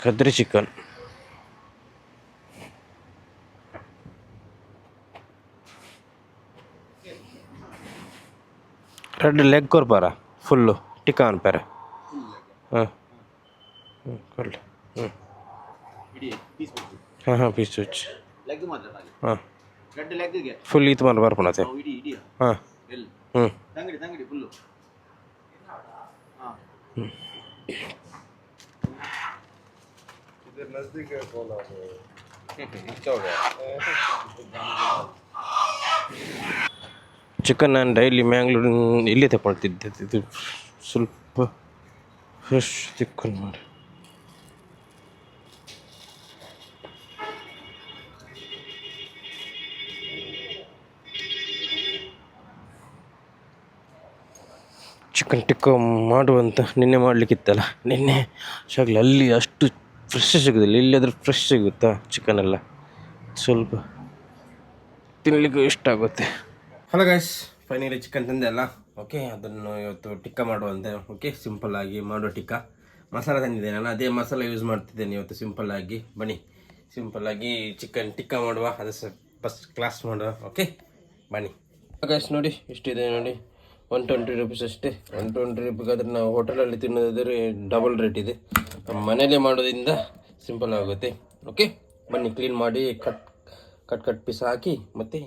Kadri chicken. Red leg ಕೊರ್ಪಾರ full tikka ಅನ್ಪಾರ. ಹಾಂ ಕೊಡಲಿ. ಹಾಂ ಹಾಂ ಪೀಸ್ ಹಚ್ಚಿ ಹಾಂ ಫುಲ್ ಈತ್ ಮಾಡಿ ಬರ್ಪಣತೆ. ಹಾಂ ಹ್ಞೂ ಚಿಕನ್ ನಾನು ಡೈಲಿ ಮ್ಯಾಂಗ್ಳೂರು ಇಲ್ಲೇ ತಗೊಳ್ತಿದ್ದೆ. ಇದು ಸ್ವಲ್ಪ ಫ್ರೆಶ್ ಚಿಕನ್ ಮಾಡಿ. ಚಿಕನ್ ಟಿಕ್ಕ ಮಾಡುವಂತ ನಿನ್ನೆ ಮಾಡಲಿಕ್ಕಿತ್ತಲ್ಲ, ನಿನ್ನೆ ಶಾಗ್ಲಿ ಅಲ್ಲಿ ಅಷ್ಟು ಫ್ರೆಶ್ ಸಿಗೋದಿಲ್ಲ, ಇಲ್ಲಿಯಾದರೂ ಫ್ರೆಶ್ ಸಿಗುತ್ತಾ ಚಿಕನ್ ಎಲ್ಲ, ಸ್ವಲ್ಪ ತಿನ್ನಲಿಕ್ಕೂ ಇಷ್ಟ ಆಗುತ್ತೆ. ಹಲೋ ಗೈಸ್, ಫೈನಲಿ ಚಿಕನ್ ತಂದೆ ಅಲ್ಲ. ಓಕೆ, ಅದನ್ನು ಇವತ್ತು ಟಿಕ್ಕ ಮಾಡುವಂತೆ. ಓಕೆ, ಸಿಂಪಲ್ಲಾಗಿ ಮಾಡುವ ಟಿಕ್ಕ. ಮಸಾಲ ತಂದಿದ್ದೇನಲ್ಲ, ಅದೇ ಮಸಾಲ ಯೂಸ್ ಮಾಡ್ತಿದ್ದೇನೆ ಇವತ್ತು ಸಿಂಪಲ್ಲಾಗಿ. ಬನ್ನಿ ಸಿಂಪಲ್ಲಾಗಿ ಚಿಕನ್ ಟಿಕ್ಕ ಮಾಡುವ, ಅದು ಫಸ್ಟ್ ಕ್ಲಾಸ್ ಮಾಡುವ. ಓಕೆ ಬನ್ನಿ ಗೈಸ್. ನೋಡಿ ಇಷ್ಟಿದೆ ನೋಡಿ, 120 ರೂಪೀಸ್ ಅಷ್ಟೇ. 120 ರೂಪಾಯಿಗಾದ್ರೆ ನಾವು ಹೋಟೆಲಲ್ಲಿ ತಿನ್ನೋದಾದರೆ ಡಬಲ್ ರೇಟ್ ಇದೆ. ಮನೇಲಿ ಮಾಡೋದ್ರಿಂದ ಸಿಂಪಲ್ ಆಗುತ್ತೆ. ಓಕೆ ಬನ್ನಿ, ಕ್ಲೀನ್ ಮಾಡಿ ಕಟ್ ಪೀಸ್ ಹಾಕಿ ಮತ್ತು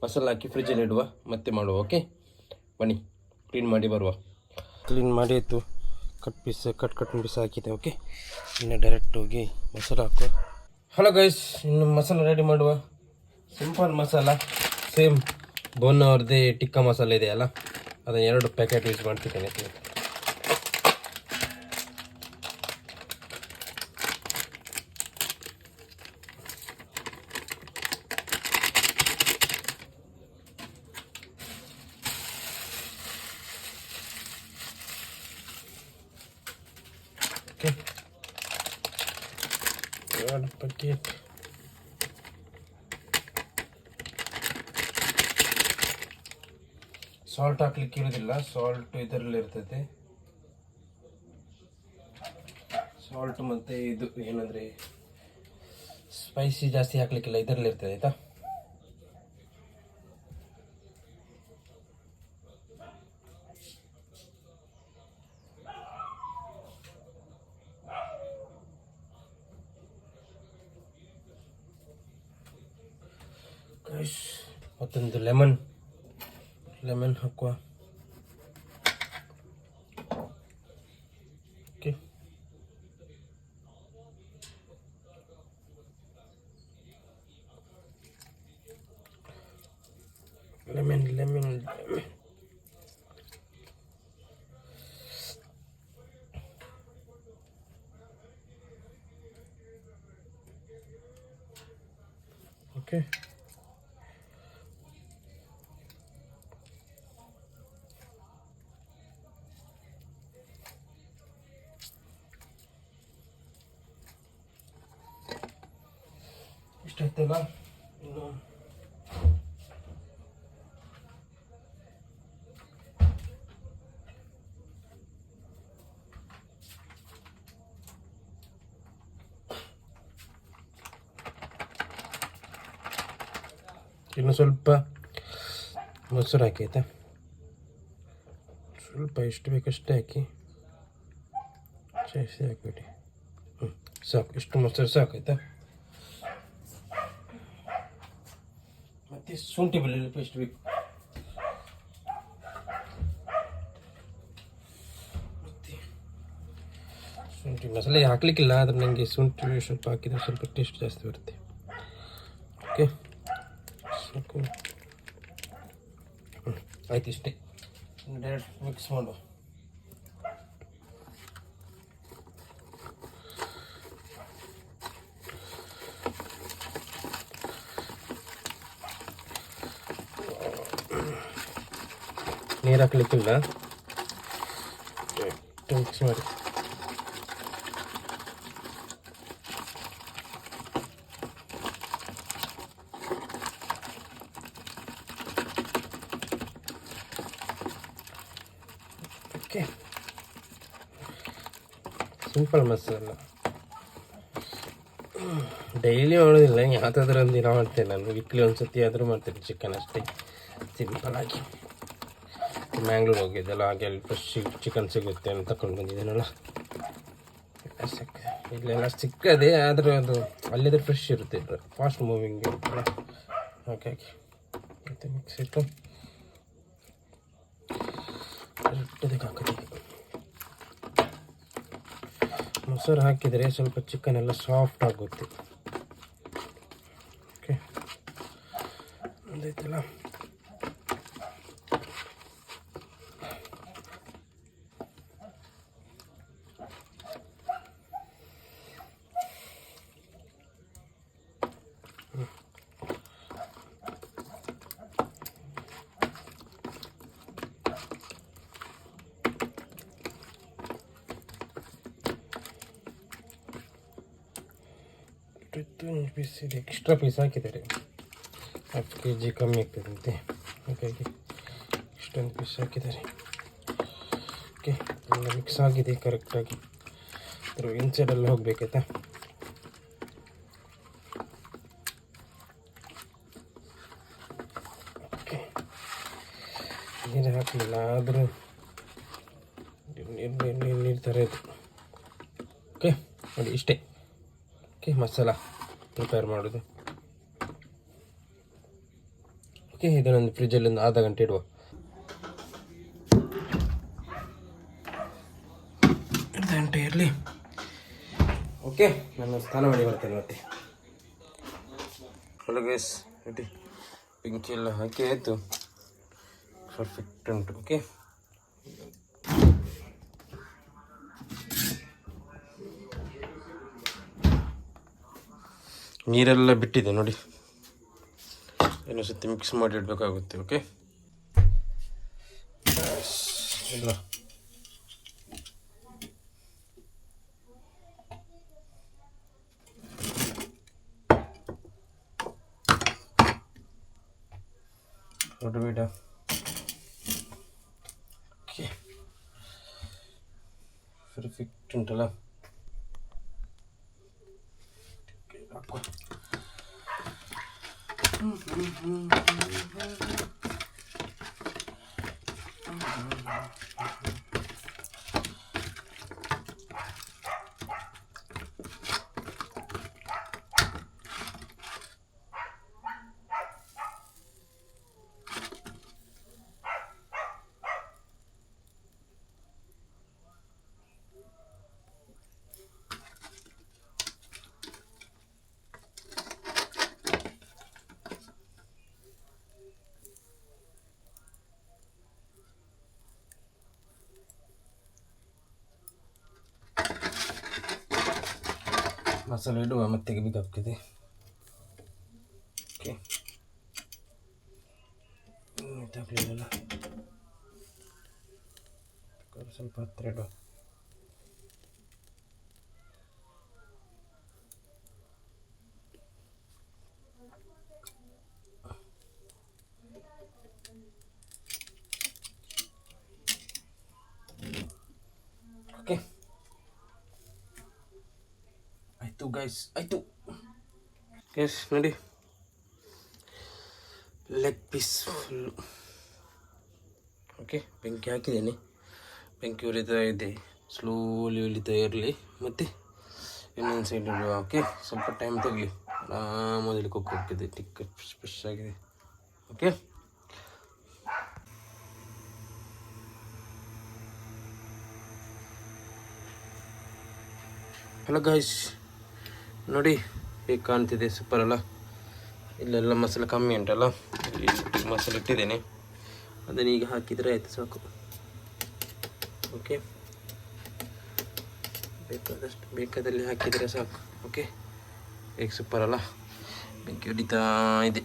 ಮಸಾಲ ಹಾಕಿ ಫ್ರಿಜ್ಜಲ್ಲಿ ಇಡುವ, ಮತ್ತೆ ಮಾಡುವ. ಓಕೆ ಬನ್ನಿ ಕ್ಲೀನ್ ಮಾಡಿ ಬರುವ. ಕ್ಲೀನ್ ಮಾಡಿ ಆಯಿತು, ಕಟ್ ಪೀಸ್ ಹಾಕಿದೆ. ಓಕೆ, ಇನ್ನು ಡೈರೆಕ್ಟ್ ಹೋಗಿ ಮಸಾಲ ಹಾಕುವ. ಹಲೋ ಗೈಸ್, ಇನ್ನು ಮಸಾಲ ರೆಡಿ ಮಾಡುವ. ಸಿಂಪಲ್ ಮಸಾಲ, ಸೇಮ್ ಬೋನ್ ಅವ್ರದ್ದೇ ಟಿಕ್ಕ ಮಸಾಲೆ ಇದೆಯಲ್ಲ, ಅದನ್ನು 2 ಪ್ಯಾಕೆಟ್ ಯೂಸ್ ಮಾಡ್ತಿದ್ದೇನೆ. Okay, 2 packet. ಸಾಲ್ಟ್ ಹಾಕ್ಲಿಕ್ಕೆ ಇರೋದಿಲ್ಲ, ಸಾಲ್ಟ್ ಇದರಲ್ಲಿ ಇರ್ತದೆ. ಸಾಲ್ಟ್ ಮತ್ತು ಇದು ಏನಂದರೆ ಸ್ಪೈಸಿ ಜಾಸ್ತಿ ಹಾಕ್ಲಿಕ್ಕಿಲ್ಲ, ಇದರಲ್ಲಿ ಇರ್ತದೆ ಆಯಿತಾ. ಮತ್ತೊಂದು ಲೆಮನ್ ಹಾಕುವ. Okay, lemon okay. ಇಷ್ಟಾಯ್ತಲ್ಲ, ಇನ್ನು ಸ್ವಲ್ಪ ಮೊಸರು ಹಾಕಿ ಆಯಿತಾ. ಸ್ವಲ್ಪ ಎಷ್ಟು ಬೇಕಷ್ಟೇ ಹಾಕಿ, ಜಾಸ್ತಿ ಹಾಕಿಬಿಡಿ. ಸಾಕು, ಇಷ್ಟು ಮೊಸರು ಸಾಕು ಆಯಿತಾ. ಮತ್ತು ಶುಂಠಿ ಬೆಳ್ಳುಳ್ಳಿ ಪೇಸ್ಟ್ ಬೇಕು. ಮತ್ತು ಶುಂಠಿ ಮಸಾಲೆ ಹಾಕಲಿಕ್ಕಿಲ್ಲ, ಆದರೆ ನನಗೆ ಶುಂಠಿ ಸ್ವಲ್ಪ ಹಾಕಿದರೆ ಸ್ವಲ್ಪ ಟೇಸ್ಟ್ ಜಾಸ್ತಿ ಬರುತ್ತೆ. ಓಕೆ ಸಾಕು, ಆಯ್ತು ಇಷ್ಟೇ. ಡೈರೆಕ್ಟ್ ಮಿಕ್ಸ್ ಮಾಡುವ. ನೀರು ಹಾಕ್ಲಿಕ್ಕಿಲ್ಲ, ಮಿಕ್ಸ್ ಮಾಡಿ. Okay, simple masala. ಡೈಲಿ ಮಾಡೋದಿಲ್ಲ, ಯಾವುದಾದ್ರೂ ಒಂದು ದಿನ ಮಾಡ್ತೇನೆ ನಾನು. ವೀಕ್ಲಿ ಒಂದು ಸತಿ ಆದರೂ ಮಾಡ್ತೇನೆ ಚಿಕನ್, ಅಷ್ಟೇ ಸಿಂಪಲಾಗಿ. ಮ್ಯಾಂಗ್ಳೂರ್ ಹೋಗಿದ್ದೆಲ್ಲ, ಹಾಗೆ ಅಲ್ಲಿ ಫ್ರೆಶ್ ಚಿಕನ್ ಸಿಗುತ್ತೆ ಅಂತ ತಗೊಂಡು ಬಂದಿದ್ದೀನಲ್ಲ. ಇಲ್ಲೆಲ್ಲ ಸಿಕ್ಕದೆ, ಆದರೆ ಅದು ಅಲ್ಲಿದ್ರೆ ಫ್ರೆಶ್ ಇರುತ್ತೆ, ಫಾಸ್ಟ್ ಮೂವಿಂಗ್ ಇರುತ್ತಲ್ಲ, ಹಾಗಾಗಿ ಮತ್ತು ಮಿಕ್ಸ್ ಇಟ್ಟು ಕರೆಕ್ಟದಕ್ಕೆ ಹಾಕೋದು. ಮೊಸರು ಹಾಕಿದರೆ ಸ್ವಲ್ಪ ಚಿಕನ್ ಎಲ್ಲ ಸಾಫ್ಟ್ ಆಗುತ್ತೆ. ಓಕೆ, ಒಂದೈತಲ್ಲ. ಪೀಸ್ ಇದೆ, ಎಕ್ಸ್ಟ್ರಾ ಪೀಸ್ ಹಾಕಿದ್ದಾರೆ, 10 kg ಕಮ್ಮಿ ಆಗ್ತದಂತೆ, ಹಾಗಾಗಿ ಇಷ್ಟೊಂದು ಪೀಸ್ ಹಾಕಿದ್ದಾರೆ. ಓಕೆ, ಎಲ್ಲ ಮಿಕ್ಸ್ ಆಗಿದೆ ಕರೆಕ್ಟಾಗಿ. ಅದ್ರ ಇನ್ಸೈಡೆಲ್ಲ ಹೋಗ್ಬೇಕಾಯ್ತಾ. ಓಕೆ, ನೀರು ಹಾಕಲಿಲ್ಲ, ಆದರೂ ನೀರು ಥರ ಇದು. ಓಕೆ ನೋಡಿ, ಇಷ್ಟೇ. ಓಕೆ, ಮಸಾಲ ಪ್ರಿಪೇರ್ ಮಾಡೋದು. ಓಕೆ, ಇದನ್ನೊಂದು ಫ್ರಿಜ್ಜಲ್ಲಿ ಒಂದು ಅರ್ಧ ಗಂಟೆ ಇಡುವ. ಅರ್ಧ ಗಂಟೆ ಇರಲಿ. ಓಕೆ, ನಾನು ಸ್ನಾನ ಮಾಡಿ ಬರ್ತೇನೆ ಮತ್ತೆ. ಒಳಗೆ ನೋಡಿ, ಬೆಂಕಿ ಎಲ್ಲ ಹಾಕಿ ಆಯಿತು, ಪರ್ಫೆಕ್ಟ್ ಉಂಟು. ಓಕೆ, ನೀರೆಲ್ಲ ಬಿಟ್ಟಿದೆ ನೋಡಿ, ಇನ್ನೊಂದು ಸತಿ ಮಿಕ್ಸ್ ಮಾಡಿ ಇಡಬೇಕಾಗುತ್ತೆ. ಓಕೆ, ಇಲ್ಲ ಬೇಡ. ಓಕೆ, ಪರ್ಫೆಕ್ಟ್ ಉಂಟಲ್ಲ. ಮಸಾಲೆ ಇಡುವ, ಮತ್ತೆ ಬೇಕಾಗ್ತದೆ. ಓಕೆ, ತಗಲಿಲ್ಲ, ಸ್ವಲ್ಪ ಹತ್ತಿರ ಇಡುವ. ಓಕೆ, ಆಯಿತು ಗೈಸ್, ಆಯಿತು ಗೈಸ್. ನೋಡಿ, ಲೆಗ್ ಪೀಸ್ ಫುಲ್ಲು. ಓಕೆ, ಬೆಂಕಿ ಹಾಕಿದ್ದೇನೆ, ಬೆಂಕಿ ಉರಿತಾ ಇದೆ, ಸ್ಲೋಲಿ ಉರಿತಾ ಇರಲಿ. ಮತ್ತು ಇನ್ನೊಂದು ಸೈಡ್ ಇಡುವ. ಓಕೆ, ಸ್ವಲ್ಪ ಟೈಮ್ ತಗಲಿ, ಆರಾಮಾಗಿ ಕುಕ್ ಹೋಗ್ತಿದೆ, ಟಿಕ್ಕ ಫ್ರೆಶ್ ಆಗಿದೆ. ಓಕೆ, ಹಲೋ ಗಾಯ್ಸ್, ನೋಡಿ ಹೇಗೆ ಕಾಣ್ತಿದೆ, ಸೂಪರ್ ಅಲ್ಲ. ಇಲ್ಲೆಲ್ಲ ಮಸಾಲೆ ಕಮ್ಮಿ ಉಂಟಲ್ಲ, ಇಲ್ಲಿ ಮಸಾಲೆ ಇಟ್ಟಿದ್ದೇನೆ, ಅದನ್ನು ಈಗ ಹಾಕಿದರೆ ಆಯಿತು, ಸಾಕು. ಓಕೆ, ಬೇಕಾದಲ್ಲಿ ಹಾಕಿದರೆ ಸಾಕು. ಓಕೆ, ಹೇಗೆ ಸೂಪರ್ ಅಲ್ಲ. ಬೆಂಕಿ ಹೊಡಿತಾ ಇದೆ.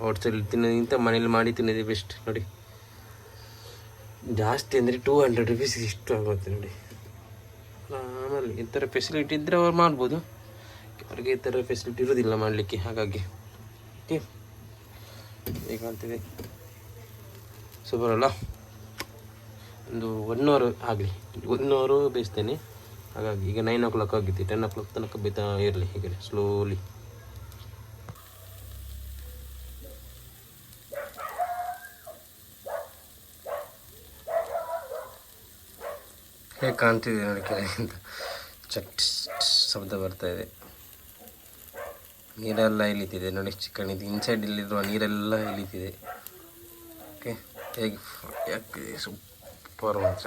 ಹೋಟ್ಸಲ್ಲಿ ತಿನ್ನೋದಿಂತ ಮನೇಲಿ ಮಾಡಿ ತಿನ್ನೋದೇ ಬೆಸ್ಟ್. ನೋಡಿ, ಜಾಸ್ತಿ ಅಂದರೆ 200 rupees ಇಷ್ಟು ಆಗುತ್ತೆ ನೋಡಿ. ಆಮೇಲೆ ಈ ಥರ ಫೆಸಿಲಿಟಿ ಇದ್ದರೆ ಅವ್ರು ಮಾಡ್ಬೋದು, ಅವ್ರಿಗೆ ಈ ಥರ ಫೆಸಿಲಿಟಿ ಇರೋದಿಲ್ಲ ಮಾಡಲಿಕ್ಕೆ, ಹಾಗಾಗಿ. ಓಕೆ, ಈಗ ಅಂತಿದೆ, ಸೂಪರ್ ಅಲ್ಲ. ಒಂದು 1 hour ಆಗಲಿ, 1 hour ಬೇಯಿಸ್ತೇನೆ, ಹಾಗಾಗಿ ಈಗ 9 o'clock ಆಗಿದೆ, 10 o'clock ತನಕ ಬೇಯ್ತಾ ಇರಲಿ ಹೀಗೆ ಸ್ಲೋಲಿ. ಹೇಗೆ ಕಾಣ್ತಿದೆ ನೋಡಿ ಕೆಳಗಿಂದ ಚಟ್ ಶಬ್ದ ಬರ್ತಾ ಇದೆ. ನೀರೆಲ್ಲ ಇಳಿತಿದೆ ನೋಡಿ, ಚಿಕನ್ ಇದು ಇನ್ಸೈಡಲ್ಲಿರುವ ನೀರೆಲ್ಲ ಇಳಿತಿದೆ. ಓಕೆ, ಹೇಗೆ ಯಾಕೆ ಸೂಪರ್ ಮಾತ್ರ.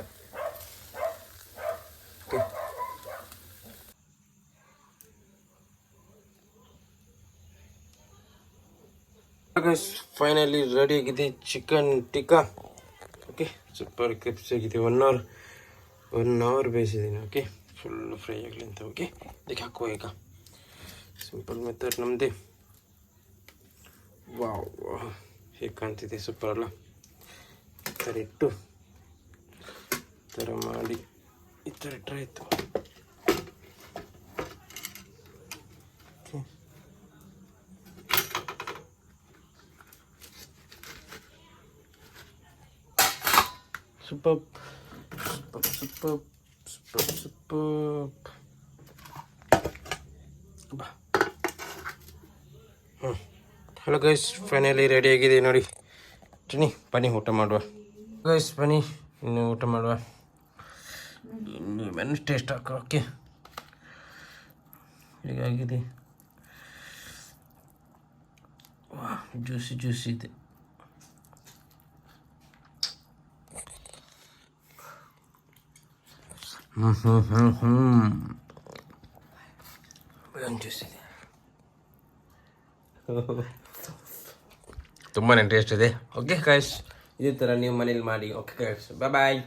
ಓಕೆ, ಫೈನಲಿ ರೆಡಿ ಆಗಿದೆ chicken tikka. Okay, super creeps ಆಗಿದೆ. 1 hour ಬೇಯಿಸಿದ್ದೀನಿ. ಓಕೆ, ಫುಲ್ ಫ್ರೈ ಆಗಲಿ ಅಂತ. ಓಕೆ, ಇದಕ್ಕೆ ಹಾಕುವ ಈಗ. ಸಿಂಪಲ್ ಮೆಥಡ್ ನಮ್ಮದೇ. ವಾವ್, ಹೇಗೆ ಕಾಣ್ತಿದೆ, ಸೂಪರ್ ಅಲ್ಲ? ಈ ಥರ ಇಟ್ಟು ಈ ಥರ ಮಾಡಿ ಈ ಥರ ಇಟ್ಟರೆ ಆಯಿತು. Super super super super super. Hello guys, finally ready ಆಗಿದೆ ನೋಡಿ. ಬನ್ನಿ ಊಟ ಮಾಡುವ ಗೈಸ್, ಬನ್ನಿ ಇನ್ನು ಊಟ ಮಾಡುವ. ಮೆನು ಟೇಸ್ಟ್ ಹಾಕೋ. ಓಕೆ, ಹೇಗಾಗಿದೆ? ವಾ, ಜ್ಯೂಸಿ ಜ್ಯೂಸಿ ಇದೆ. ಜ್ಯೂಸ್ ಇದೆ, ತುಂಬಾ ಟೇಸ್ಟ್ ಇದೆ. ಓಕೆ ಗೈಸ್, ಇದೇ ಥರ ನೀವು ಮನೇಲಿ ಮಾಡಿ. ಓಕೆ ಗೈಸ್, ಬಾಯ್ ಬಾಯ್.